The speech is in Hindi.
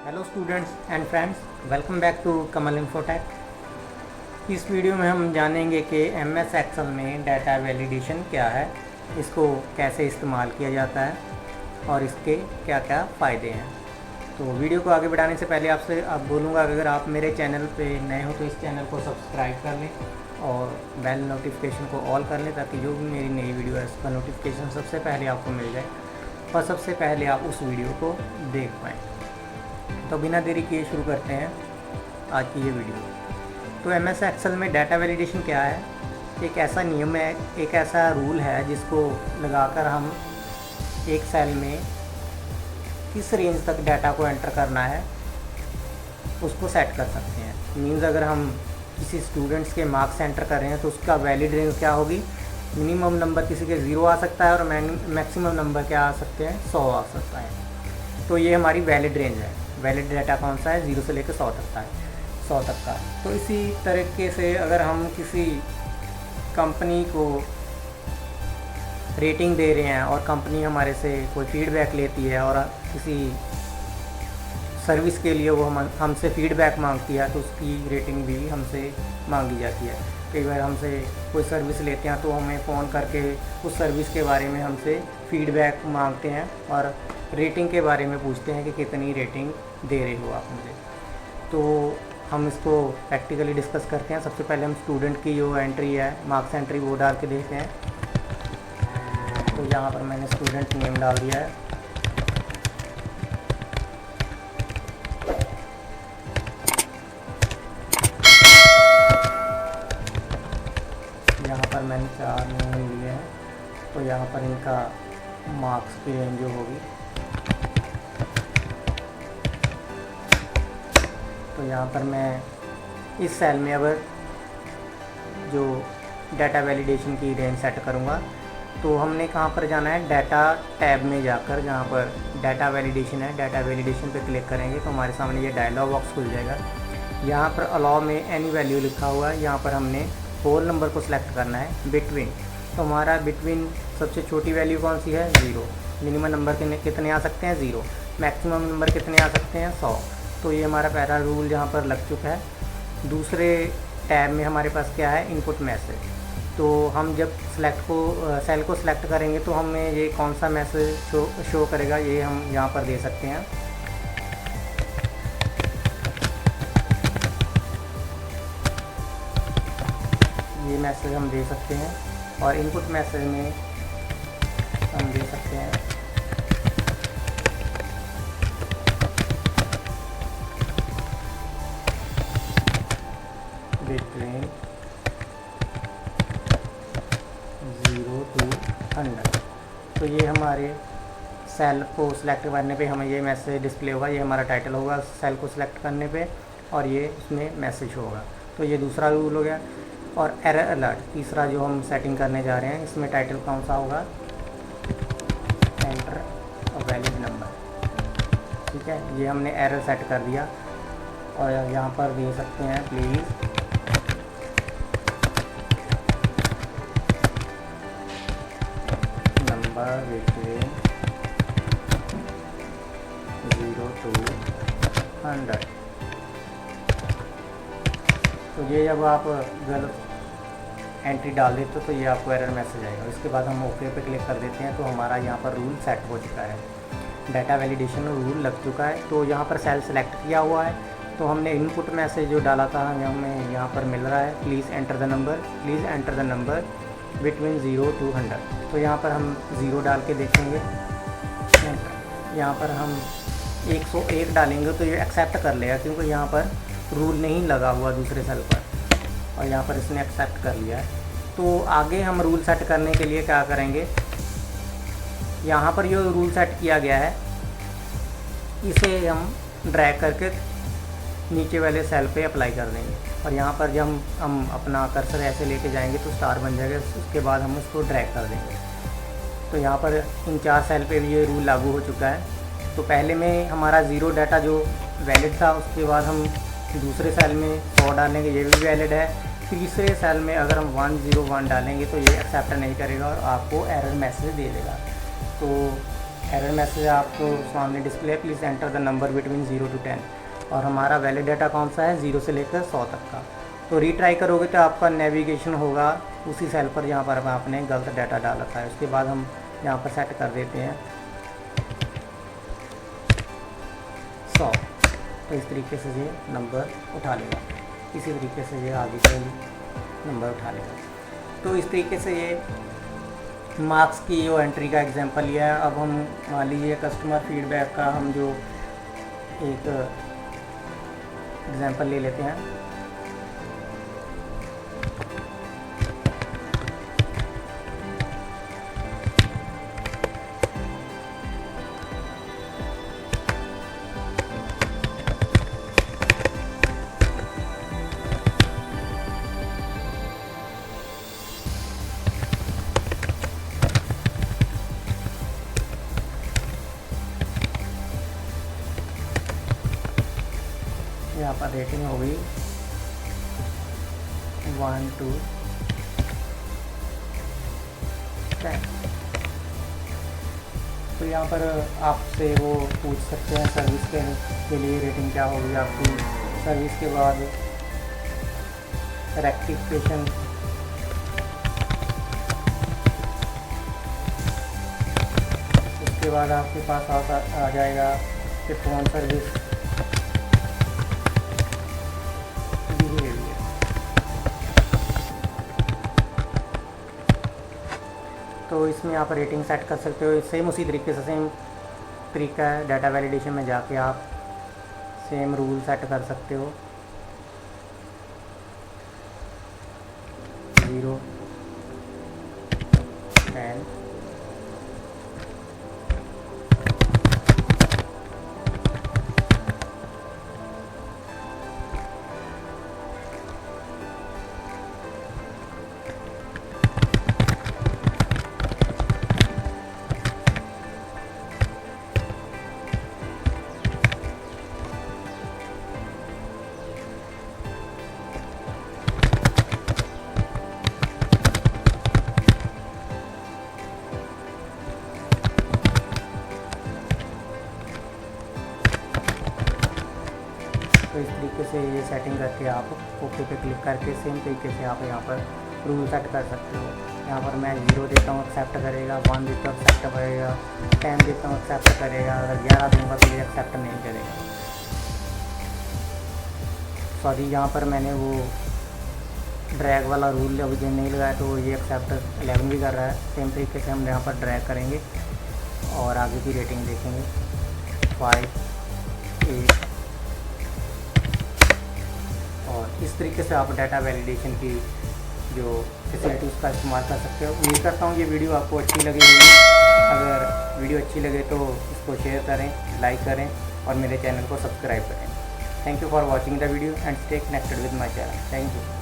Hello students and friends, welcome back to Kamal Infotech. इस वीडियो में हम जानेंगे कि एमएस एक्सेल में डाटा वैलिडेशन क्या है, इसको कैसे इस्तेमाल किया जाता है और इसके क्या क्या फ़ायदे हैं। तो वीडियो को आगे बढ़ाने से पहले आपसे बोलूँगा कि अगर आप मेरे चैनल पे नए हो तो इस चैनल को सब्सक्राइब कर लें और बेल नोटिफिकेशन को ऑल कर लें, ताकि जो भी मेरी नई वीडियो है उसका नोटिफिकेशन सबसे पहले आपको मिल जाए और सबसे पहले आप उस वीडियो को देख पाएँ। तो बिना देरी किए शुरू करते हैं आज की ये वीडियो। तो एमएस एक्सेल में डाटा वैलिडेशन क्या है? एक ऐसा नियम है, एक ऐसा रूल है जिसको लगाकर हम एक सेल में किस रेंज तक डाटा को एंटर करना है उसको सेट कर सकते हैं। मीन्स अगर हम किसी स्टूडेंट्स के मार्क्स एंटर कर रहे हैं तो उसका वैलिड रेंज क्या होगी? मिनिमम नंबर किसी के 0 आ सकता है और मैक्सिमम नंबर क्या आ सकते हैं? 100 आ सकता है। तो ये हमारी वैलिड रेंज है। वैलिड डाटा कौन सा है? 0 से लेकर 100 तक का है, 100 तक का। तो इसी तरीके से अगर हम किसी कंपनी को रेटिंग दे रहे हैं और कंपनी हमारे से कोई फीडबैक लेती है और किसी सर्विस के लिए वो हमसे फीडबैक मांगती है, तो उसकी रेटिंग भी हमसे मांगी जाती है। कई बार हमसे कोई सर्विस लेते हैं तो हमें फ़ोन करके उस सर्विस के बारे में हमसे फीडबैक मांगते हैं और रेटिंग के बारे में पूछते हैं कि कितनी रेटिंग दे रहे हो आप मुझे। तो हम इसको प्रैक्टिकली डिस्कस करते हैं। सबसे पहले हम स्टूडेंट की जो एंट्री है, मार्क्स एंट्री, वो डाल के देखते हैं। तो यहाँ पर मैंने स्टूडेंट नेम डाल दिया है। यहाँ पर मैंने 4 नेम लिए हैं, तो यहाँ पर इनका मार्क्स की रेंज जो होगी, तो यहाँ पर मैं इस सेल में अब जो डाटा वैलिडेशन की रेंज सेट करूँगा, तो हमने कहाँ पर जाना है? डाटा टैब में जाकर जहाँ पर डाटा वैलिडेशन है, डाटा वैलिडेशन पे क्लिक करेंगे तो हमारे सामने ये डायलॉग बॉक्स खुल जाएगा। यहाँ पर अलाउ में एनी वैल्यू लिखा हुआ है। यहाँ पर हमने होल नंबर को सिलेक्ट करना है। बिटवीन, तो हमारा बिटवीन सबसे छोटी वैल्यू कौन सी है? 0। मिनिमम नंबर कितने आ सकते हैं? 0। मैक्सिमम नंबर कितने आ सकते हैं? 100। तो ये हमारा पहला रूल यहाँ पर लग चुका है। दूसरे टैब में हमारे पास क्या है? Input message. तो हम जब सेल को सिलेक्ट करेंगे तो हमें ये कौन सा मैसेज शो करेगा, ये हम यहाँ पर दे सकते हैं। ये मैसेज हम दे सकते हैं और इनपुट मैसेज में हम दे सकते हैं बिटवीन 0 to 100। तो ये हमारे सेल को सिलेक्ट करने पे हमें ये मैसेज डिस्प्ले होगा। ये हमारा टाइटल होगा सेल को सिलेक्ट करने पे और ये उसमें मैसेज होगा। तो ये दूसरा रूल हो गया। और एरर अलर्ट, तीसरा जो हम सेटिंग करने जा रहे हैं, इसमें टाइटल कौन सा होगा? Enter a valid number. ठीक है, ये हमने एरर सेट कर दिया और यहाँ पर दे सकते हैं प्लीज़ नंबर बिटवीन 0 to 100। तो ये जब आप गलत एंट्री डाल देते हो तो ये आपको एरर मैसेज आएगा। इसके बाद हम ओके पे क्लिक कर देते हैं तो हमारा यहाँ पर रूल सेट हो चुका है, डाटा वैलिडेशन रूल लग चुका है। तो यहाँ पर सेल सेलेक्ट किया हुआ है। तो हमने इनपुट मैसेज जो डाला था हमें यहाँ पर मिल रहा है, please enter the number between 0 to 100। तो यहाँ पर हम 0 डाल के देखेंगे। यहाँ पर हम 101 डालेंगे तो ये एक्सेप्ट कर लेगा, क्योंकि यहाँ पर रूल नहीं लगा हुआ दूसरे सेल पर, और यहाँ पर इसने एक्सेप्ट कर लिया है। तो आगे हम रूल सेट करने के लिए क्या करेंगे? यहाँ पर जो रूल सेट किया गया है इसे हम ड्रैग करके नीचे वाले सेल पे अप्लाई कर देंगे और यहाँ पर जब हम अपना कर्सर ऐसे लेके जाएंगे तो स्टार बन जाएगा। उसके बाद हम उसको ड्रैग कर देंगे। तो यहाँ पर इन 4 सेल पे भी ये रूल लागू हो चुका है। तो पहले में हमारा 0 डाटा जो वैलिड था, उसके बाद हम दूसरे सेल में 100 डालेंगे, ये भी वैलिड है। तीसरे सेल में अगर हम 101 डालेंगे तो ये एक्सेप्ट नहीं करेगा और आपको एरर मैसेज दे देगा। तो एरर मैसेज आपको सामने display, please enter the number between 0 to 10। और हमारा वैलिड डाटा कौन सा है, 0 से लेकर 100 तक का। तो रीट्राई करोगे तो आपका नेविगेशन होगा उसी सेल पर जहाँ पर आपने गलत डाटा डाला था। उसके बाद हम यहाँ पर सेट कर देते हैं 100। तो इस तरीके से ये नंबर उठा लेगा, इसी तरीके से ये आगे का नंबर उठा लेगा। तो इस तरीके से ये मार्क्स की जो एंट्री का एग्जांपल लिया है। अब हम मान लीजिए कस्टमर फीडबैक का हम जो एक एग्जांपल ले लेते हैं। यहाँ पर रेटिंग हो गई 1 to 10। तो यहाँ पर आपसे वो पूछ सकते हैं सर्विस के लिए रेटिंग क्या होगी आपकी। सर्विस के बाद रेक्टिफिकेशन, उसके बाद आपके पास आ जाएगा कि फ़ोन सर्विस तो इसमें आप रेटिंग सेट कर सकते हो। सेम उसी तरीके से सेम तरीका है, डाटा वैलिडेशन में जाके आप सेम रूल सेट कर सकते हो। 0, 10, तो इस तरीके से ये सेटिंग करके आप ओके पे क्लिक करके सेम तरीके से आप यहाँ पर रूल सेट कर सकते हो। यहाँ पर मैं 0 देता हूँ एक्सेप्ट करेगा, 1 देता हूँ एक्सेप्ट करेगा, 10 देता हूँ एक्सेप्ट करेगा, अगर 11 दूँगा तो ये एक्सेप्ट नहीं करेगा। सॉरी, यहाँ पर मैंने वो ड्रैग वाला रूल अभी जो नहीं लगाया तो ये एक्सेप्ट 11 भी कर रहा है। सेम तरीके से हम यहाँ पर ड्रैग करेंगे और आगे की रेटिंग देखेंगे 5, 8। और इस तरीके से आप डाटा वैलिडेशन की जो फैसिलिटीज़ का इस्तेमाल कर सकते हो। उम्मीद करता हूँ ये वीडियो आपको अच्छी लगी होगी। अगर वीडियो अच्छी लगे तो इसको शेयर करें, लाइक करें और मेरे चैनल को सब्सक्राइब करें। Thank you for watching the video and stay connected with my channel. Thank you.